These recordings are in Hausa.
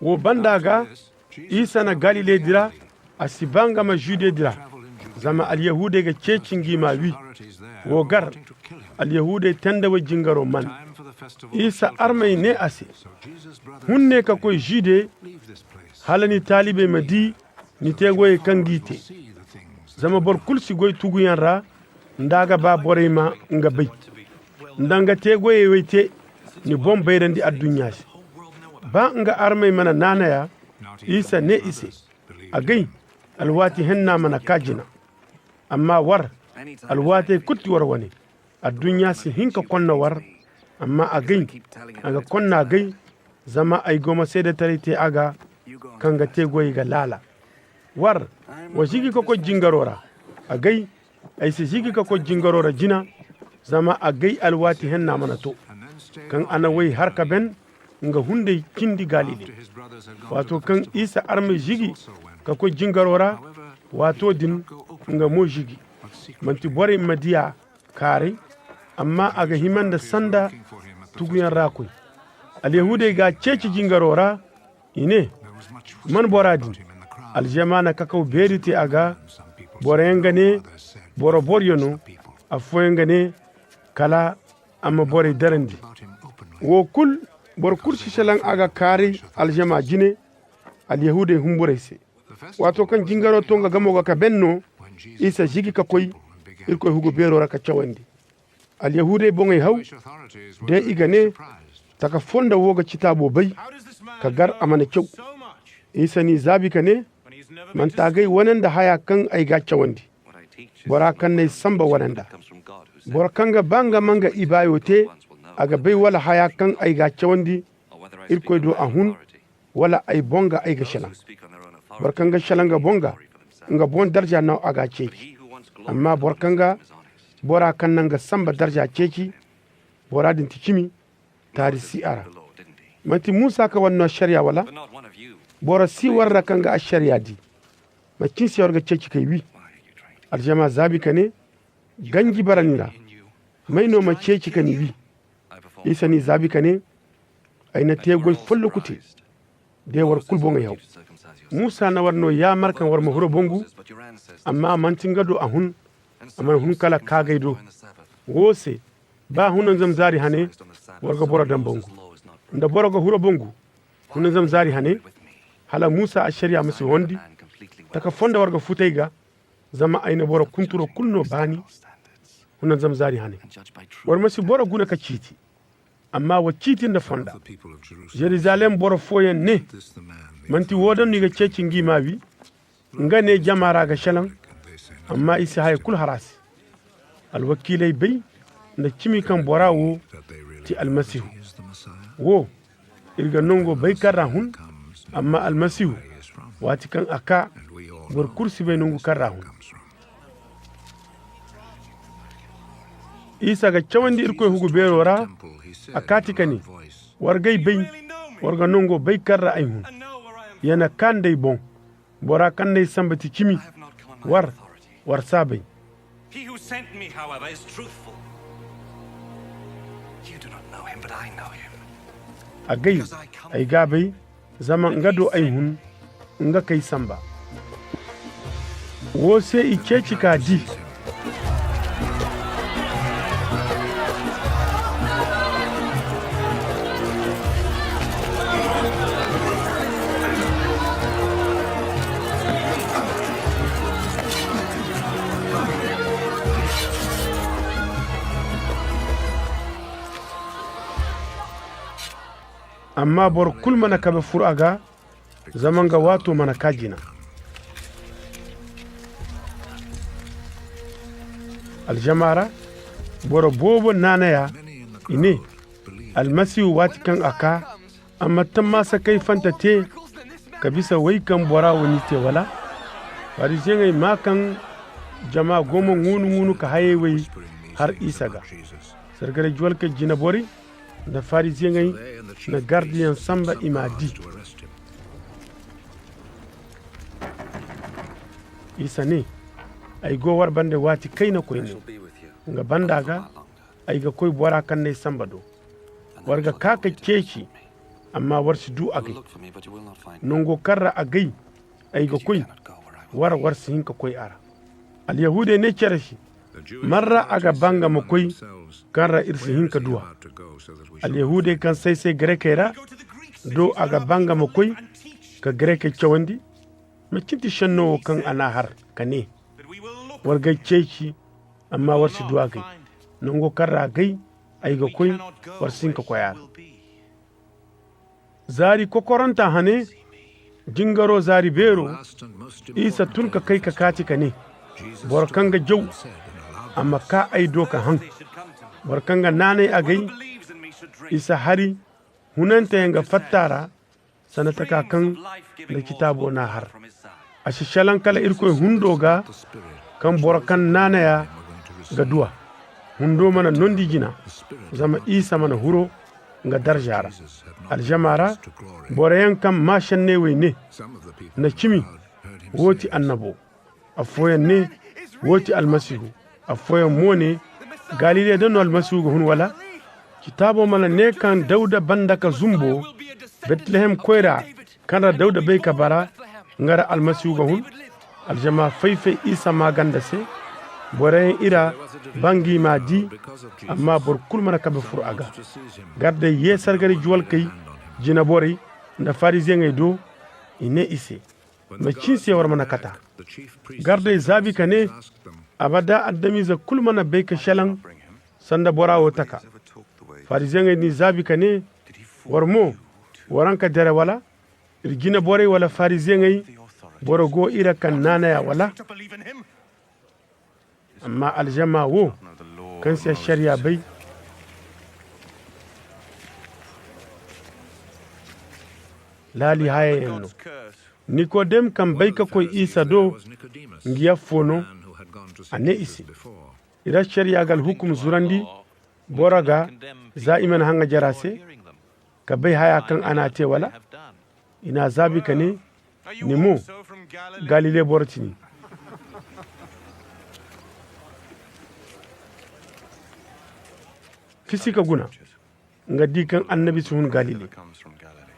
wo bandaga isa na galile dira asibanga ma jude dira zama al yahude ga cecingi ma wi wo gar al yahude tanda wa jingaro man isa armai ne ase hunne ka koy jude halani talibe madi ni tegoye kangite zama bor kulsi goy tuguyan ra ndaga ba borema nga bay ndanga tegoye weyte ni bom bayrandi addunyasi ba nga armai mana nanaya isa ne ise agay alwati henna mana kajina amma war alwati kutti war wani addunyasi hinka konna war amma agay aga konna agay zama ay goma seda tarite aga kanga tegoye ga lala war wa jigi ko jingarora agay ay se jigi ko jingarora jina zama agay alwati henna mana to kan ana way harka ben nga hunde kindi galile wato kan isa arme jigi ka ko jingarora wato din nga mo jigi manti bore madiya kare amma aga himanda sanda tuguyan rakoy al yahude ga ceci jingarora ine man boradin aljamana kakau berite aga borengane boro boryono afoyengane kala amma bore darandi wo kul bor kursi selan aga kari aljama jine al yahude humburese wato kan jingaro tonga gamoga ka benno isa jigi ka koy irko hugo bero raka cawandi al yahude bongay haw de igane taka fonda woga kitabo bay ka gar amana cew isa ni zabi kane man tagay wonanda haya kan ay ga cawandi bora kan ne samba wonanda bora kanga banga manga ibayote aga bay wala haya kan ay ga cawandi irko do ahun wala ay bonga ay ga shalan bor kanga shalanga bonga nga bon darja naw aga ceki amma bor kanga bora kan nanga samba darja ceki bora din tikimi tari si ara manti musa ka wanno sharia wala bora si warra kanga a sharia di makin si warga ceki kai wi aljama zabi kane ganji baranira maino ma ceki kani wi isa ni zabi kane ayna tegol follo kuti de war kulbo nga yaw musa na warno ya markan war mahuro bongu amma mantin gado ahun amma hun kala kagaido wose ba hunan zamzari hane warga bora dan bongu nda bora ga huro bongu hunan zamzari hane hala musa a shari'a musu hondi taka fonda warga futaiga zama aina bora kunturo kulno bani hunan zamzari hane war masu bora guna ka citi amma wa citin da fonda jerusalem bora foyen ne manti wodan ni ga cecin gima bi ngane jamara ga shalan amma isa hay kul harasi alwakilai bai na kimi kan borawo ti almasihu wo irga nongo bai karahun amma almasihu wati kan aka bor kursi bai nongo karahun isa ga cawandi irko hugo berora akati kani wargai bai warga nongo bai karra ayhun yana kandai bon bora kandai sambati kimi war sabai He who sent me, however, is truthful. You do not know him, but I know him. agai ay gabai zaman ngado ayhun nga kai samba wo sai ike cika di amma bor kul mana kabe furaga zaman ga wato mana kajina aljamara boro bobo nanaya ine almasihu wati kan aka amma tamma sakai fanta te kabisa wai kan bora wani te wala bari jengai makan jama gomo ngunu ka haye wai har isaga sargare juwal ka jina bori da farisien ngai na gardien samba imadi isa ne ay go war bande wati kayna koy ne nga bandaga ay ga koy bora kan ne samba do warga kaka keci amma warsi du You will agai look for me, but you will not find me. nongo karra agai ay ga You koy cannot go where I will. warsi hinka koy ara al yahude ne cerashi marra aga banga mo koy karra irsi hinka duwa al yahude kan sai grekera Go to the Greeks. do aga banga mo koy ka greke cewandi ma cinti shanno kan ana har kane But we will look. warga ceci amma warsi du agai nongo karra agai ay ga koy warsi hinka koy ara Will be. zari kokoranta hane jingaro zari bero isa tun ka kai ka kati ka ne borkanga jau amma ka ai doka han They should come to me. borkanga nanai agai Believes in me should drink. isa hari hunanta yanga fattara sanata ka kan Of life-giving da kitabo na har from his side. a shishalan kala irko hundo ga kan borkan nanaya ga duwa hundo mana nondi jina zama isa mana huro ga darjara aljamara borayan kan mashan ne wai ne na kimi woti annabo afoyan ne woti almasihu afoyan mo ne galile don almasihu hun wala kitabo mana ne kan dauda banda ka zumbo bethlehem koira kana dauda bai ka bara ngara almasihu hun aljama faife isa maganda se borayan ira bangi ma di amma bor kulmana kabe fur aga garde ye sargari juwal kai jina bori da farisien ngay do ine ise ma cinse war mana kata garde zabi kane abada addami za kulmana be ka shalan sanda bora wotaka farisien ngay ni zabi kane war mo waranka dare wala irgina bore wala farisien ngay boro go ira kan nana ya wala To believe in him. amma aljama wo kan sai shari'a bai lali haye yanno God's curse. nikodem kan bai ka koy isa do ngiya fono ane isi ira shari'a gal hukum zurandi boraga za iman hanga jarase Hearing them. ka bai haya kan ana te wala Have done. ina zabi ka ne Are you Nemo. also from Galilee? galile bortini fisika guna nga di kan annabi suhun galile Comes from Galilee.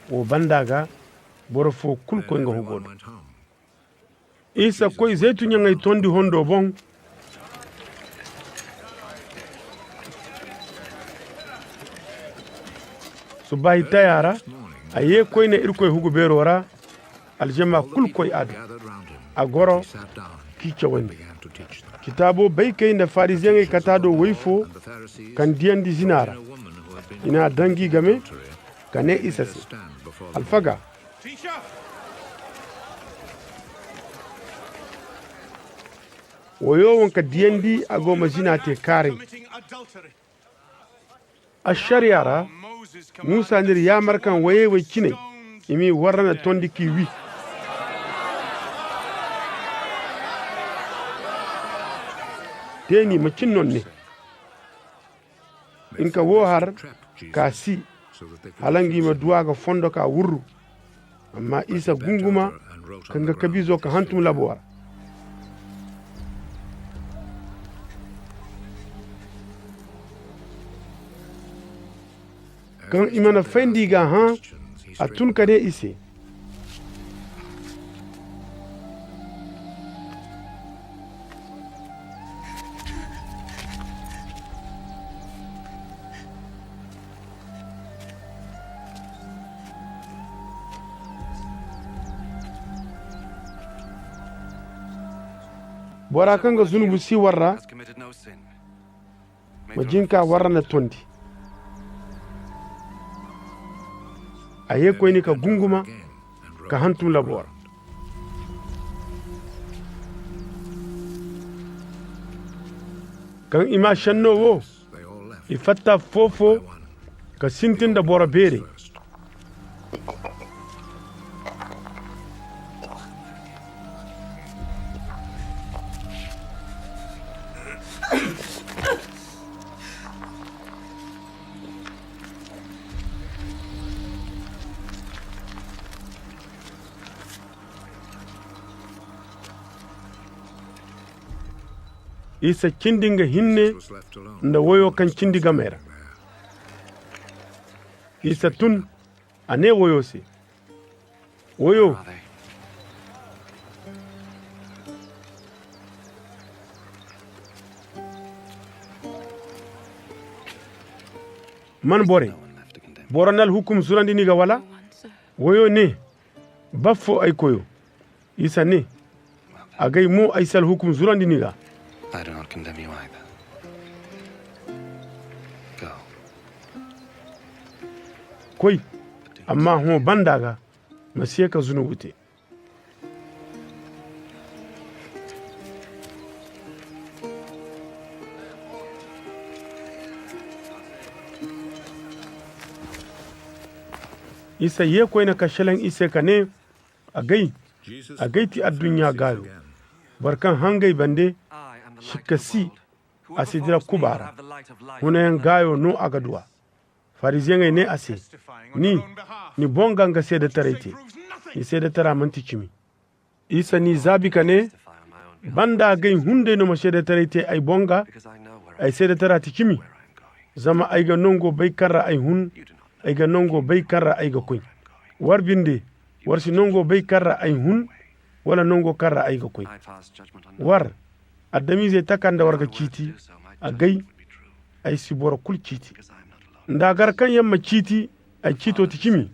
wo bandaga boro fo kulko nga hugodo isa koy zeytu nyangay tondi hondo bon subahi tayara aye koy ne irkoy hugo berora aljama kulkoy adu agoro ki cewandi kitabo bai kai da farisien ay katado wayfo kan diyandi zinara ina dangi game kane isasi alfaga Teacher! woyo wonka diyandi agoma zinate kare Committing adultery. ashariara Moses musa ndir yamar kan waye way cine imi warana tondi ki wi teni ma cinnon ne in ka wo har ka si halangi ma duwaga fondo ka wurru amma isa gunguma kanga kabizo ka hantum labuwar kan imana fendiga ha a tun ka ne ise bora kan ga zunubu si warra has committed no sin. ma jinka warra na tondi aye koy ni ka gunguma ka hantum labor kan ima shanno wo ifatta fofo ka sintinda bora bere isa cindinga hinne nda woyo kan cindiga mera isa tun ane woyo se woyo Are they? man bore No one left to condemn. boronal hukum surandiniga wala woyo ne baffo ay koyo isa ne agay mo ay sal hukum surandiniga I do not condemn you either. Go. koy amma ho bandaga masiye ka zunubute isa ye koy na kashalan ise ka ne agay ti addunya gayo barkan hangay bande shikasi asidira kubara hunayen gayo no agaduwa farisien ne ase ni bonga nga seda tarete ni seda tara manti chimi isa ni zabi kane banda gay hunde no ma seda tarete ay bonga ay seda tara ti chimi zama ay ga nongo bay karra ay hun ay ga nongo bay karra ay ga koy war binde war si nongo bay karra ay hun wala nongo karra ay ga koy war adami ze takanda warga citi a gay ay siboro kul citi ndagar kan yamma citi ay cito ti kimi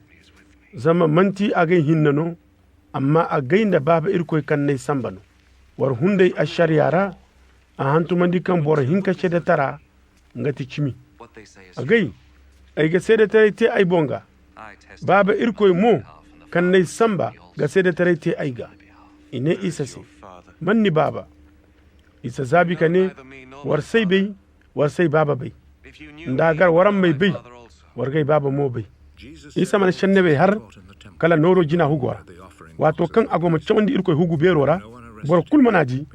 zama manti a gay hinnano amma a gay da baba irkoy kan nay sambano war hunde a shari'ara a hantumandi kan boro hinka cede tara ngati kimi a gay ay ga sede tare te ay bonga baba irkoy mo kan nay samba ga sede tare te ay ga ine isa se manni baba isa zabi kane war sai bai war sai baba bai ndagar waran mai bai war gai baba mo bai isa man shanne bai har kala noro jina hugwa wato kan agoma chawandi irko hugu berora bor kul manaji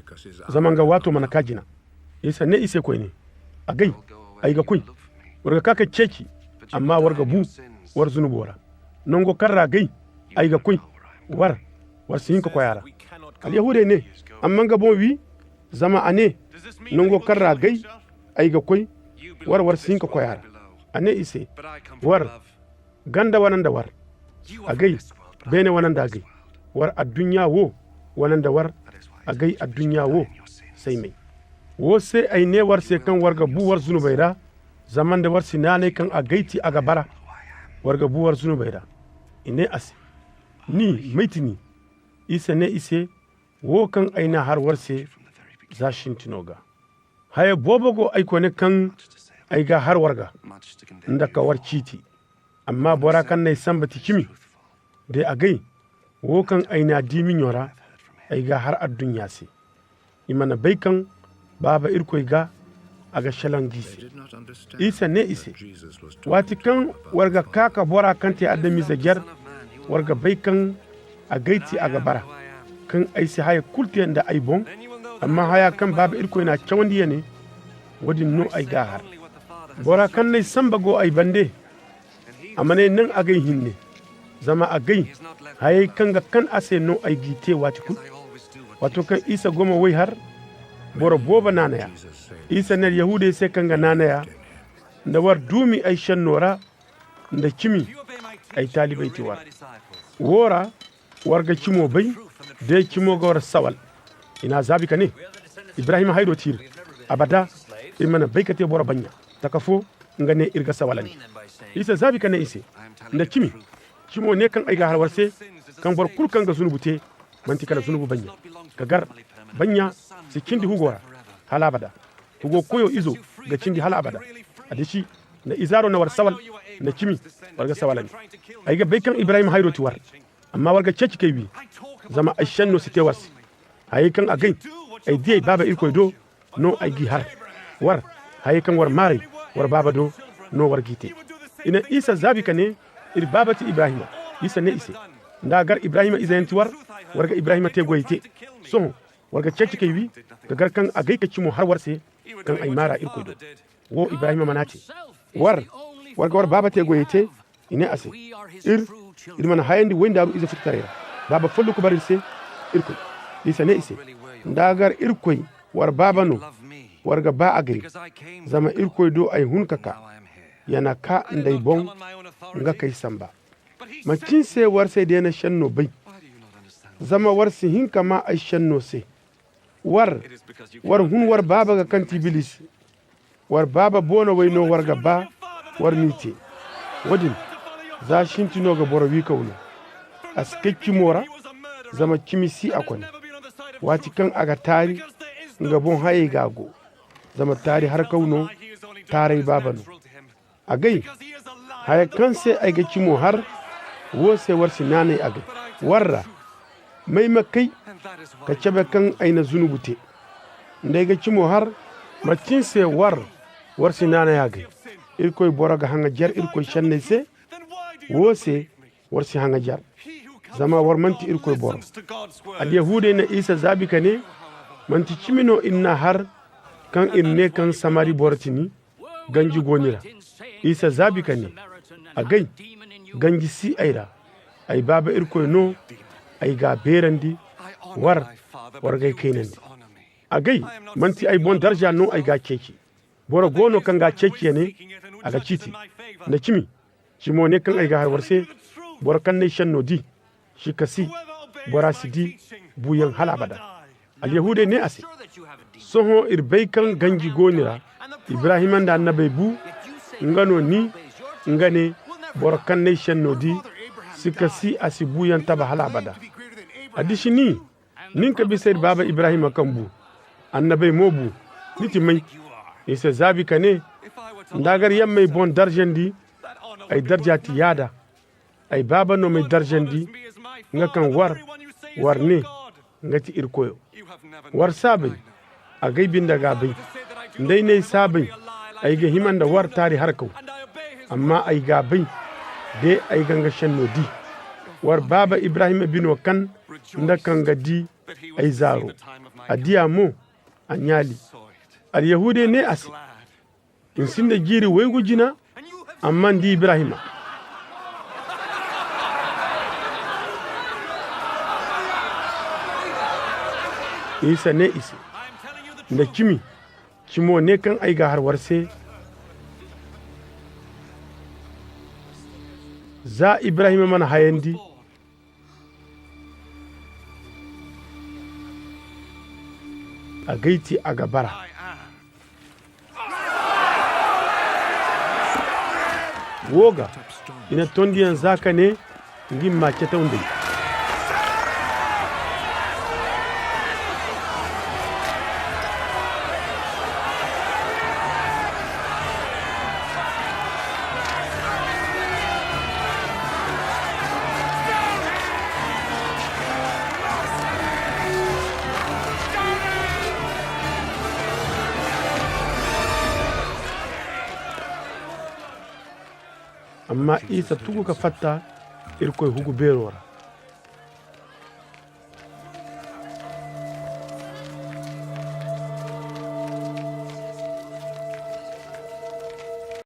zaman ga wato mana kajina isa ne ise koy ne agai ai ga kuy warga kaka ceki amma warga bu war zunubora nongo karra gai ai ga kuy war sin ko yara al yahude ne amma ga bon wi zama ane nongo karra gai ai ga koy war sin ko yara ane ise war ganda wananda war agai bene wananda agai war addunya wo wananda war agai addunya wo sai mai wo sai ai ne war sai kan warga buwar zunubaira zaman da war sinane kan agaiti aga bara warga buwar zunubaira ine ase ni maitini isa ne ise wo kan aina har warse zashin tinoga haye bobogo ai ko ne kan ai ga har warga inda ka war citi amma bora kan ne sambati kimi de agai wo kan aina dimi nyora ai ga har addunya se imana baikan baba irko ga aga shalan gise isa ne ise wati kan warga kaka bora kan te adami zagyar warga baikan agaiti aga bara kan aisi haya kulte da ai bon amma haya kan baba irko na chawandi ne wadin no ai ga har bora kan ne sambago ai bande amane nan agai hinne zama agai haye kan ga kan ase no ai gite wati kul wato kan isa goma wai har bora boba nanaya isa ne yahude sai kan ga nanaya da war dumi ai shannora da kimi ai talibai ti war wora warga kimo bai da kimo ga war sawal ina zabi ka ne ibrahim haydo tir abada imana bai ka te bora banya takafo ngane irga sawalani isa zabi ka ne ise da kimi kimo ne kan aiga har warse kan bar kul kan ga zunubute manti kala zunubu banya kagar banya si kindi hugora halabada hugo koyo izo ga kindi halabada adishi na izaro na war sawal na kimi warga sawalani aiga bai kan ibrahim haydo ti war amma warga ceci kai bi zama ashan no site warsi hayi kan agai ai dai baba irko do no aigi har war hayi kan war mari war baba do no war gite ina isa zabi kane ir babati ibrahima isa ne ise ndagar ibrahima izayanti war warga ibrahima te goyite so warga ceci kai wi gagar kan agai ka cimo har warse kan ai mara irko do wo ibrahima manati warga war baba te goyite ina ase ir man hayandi wendaru iza fitarera baba follu ko barin irko isa ne ise ndagar irkoy war baba no warga ba agri zama irkoy do ay hunkaka yana ka ndai bon nga kai samba macin se war sai dena shanno bai zama war si hinka ma ai shanno se war hun war baba ga kanti bilis war baba bono waino war ga ba war mite wadin za shintino ga boro wi kauno askekki mora zama kimisi akwai wati kan aga tari nga bon haye gago zama tari har kauno tarai babano agai haya kan sai ai ga kimo har wo sai war sinane agai warra mai makai ka cabe kan aina zunubute ndai ga kimo har macin sai war sinane agai irkoy boraga hanga jar irkoy shanne se wo sai war si hanga jar zama war manti irkoy boro al yahude na isa zabika ne manti cimino inna har kan inne kan samari bortini ganji gonira isa zabika ne a gai ganji si aira ai baba irkoy no ai ga berandi war gai kainandi a gai manti ai bon darja no ai ga keki boro gono kan ga keki ne aga citi na cimo ne kan ai ga har warse boro kan ne shanno di shi kasi bora sidi buyan halabada al yahude ne ase soho irbay kan ganji gonira ibrahiman da annabai bu ngano ni ngane bor kan ne shanno di sikasi asi buyan taba halabada adishi nin ka bisir baba ibrahima kan bu annabai mobu niti mai isa zabi kane ndagar yammai bon darjandi ay darjati yada ay baba no mai darjandi nga kan war ne ngati irkoyo war sabai a gaibin da gabai ndai ne sabai ai ga himan da war tari harkau amma ai gabai dai ai ganga shanno di war baba ibrahim bino kan nda kan gadi ai zaro adiya mo anyali al yahude ne asi in sinda giri wai gujina amma ndi ibrahima isa ne isi da kimo ne kan aiga har warse za ibrahim mana hayandi a gaiti a gabara woga ina tondiyan zaka ne ngin make taunde amma isa tugu ka fatta irkoy hugu berora